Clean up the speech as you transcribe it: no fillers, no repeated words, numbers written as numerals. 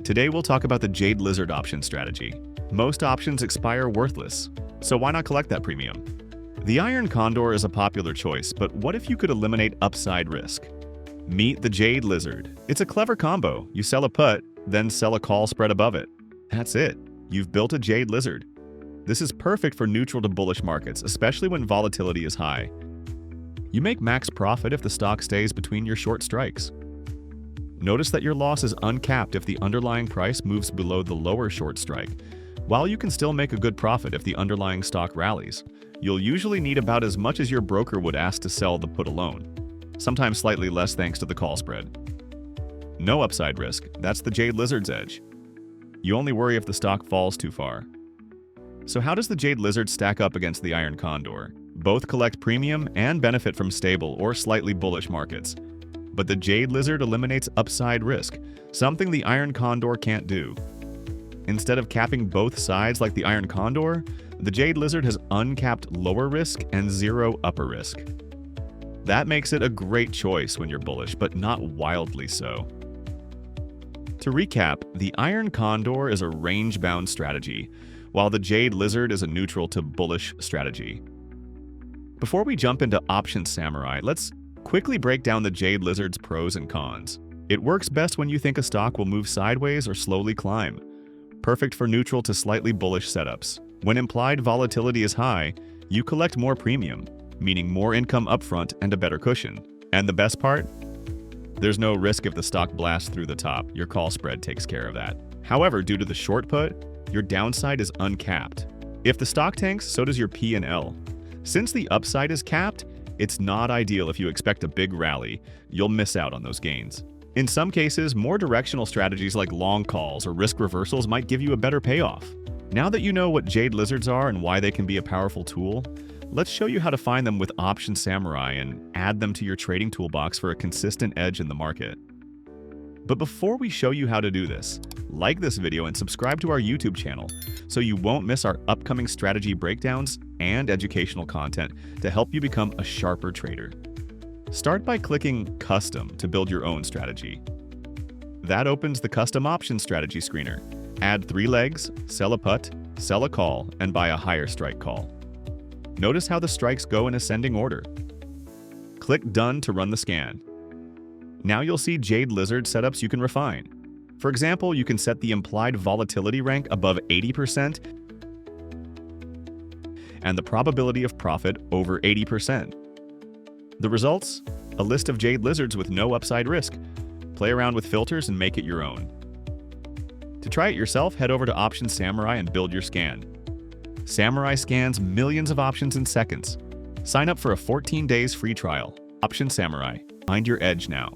Today we'll talk about the Jade Lizard option strategy. Most options expire worthless, so why not collect that premium? The Iron Condor is a popular choice, but what if you could eliminate upside risk? Meet the Jade Lizard. It's a clever combo. You sell a put, then sell a call spread above it. That's it. You've built a Jade Lizard. This is perfect for neutral to bullish markets, especially when volatility is high. You make max profit if the stock stays between your short strikes. Notice that your loss is uncapped if the underlying price moves below the lower short strike, while you can still make a good profit if the underlying stock rallies. You'll usually need about as much as your broker would ask to sell the put alone, sometimes slightly less thanks to the call spread. No upside risk. That's the Jade Lizard's edge. You only worry if the stock falls too far. So how does the Jade Lizard stack up against the Iron Condor? Both collect premium and benefit from stable or slightly bullish markets. But the Jade Lizard eliminates upside risk, something the Iron Condor can't do. Instead of capping both sides like the Iron Condor, the Jade Lizard has uncapped lower risk and zero upper risk. That makes it a great choice when you're bullish, but not wildly so. To recap, the Iron Condor is a range-bound strategy, while the Jade Lizard is a neutral to bullish strategy. Before we jump into Option Samurai, let's quickly break down the Jade Lizard's pros and cons. It works best when you think a stock will move sideways or slowly climb. Perfect for neutral to slightly bullish setups. When implied volatility is high, you collect more premium, meaning more income upfront and a better cushion. And the best part? There's no risk if the stock blasts through the top. Your call spread takes care of that. However, due to the short put, your downside is uncapped. If the stock tanks, so does your P&L. Since the upside is capped, it's not ideal if you expect a big rally. You'll miss out on those gains. In some cases, more directional strategies like long calls or risk reversals might give you a better payoff. Now that you know what Jade Lizards are and why they can be a powerful tool, let's show you how to find them with Option Samurai and add them to your trading toolbox for a consistent edge in the market. But before we show you how to do this, like this video and subscribe to our YouTube channel so you won't miss our upcoming strategy breakdowns and educational content to help you become a sharper trader. Start by clicking Custom to build your own strategy. That opens the Custom Option Strategy screener. Add 3 legs, sell a put, sell a call, and buy a higher strike call. Notice how the strikes go in ascending order. Click Done to run the scan. Now you'll see Jade Lizard setups you can refine. For example, you can set the implied volatility rank above 80% and the probability of profit over 80%. The results? A list of Jade Lizards with no upside risk. Play around with filters and make it your own. To try it yourself, head over to Option Samurai and build your scan. Samurai scans millions of options in seconds. Sign up for a 14 days free trial. Option Samurai. Find your edge now.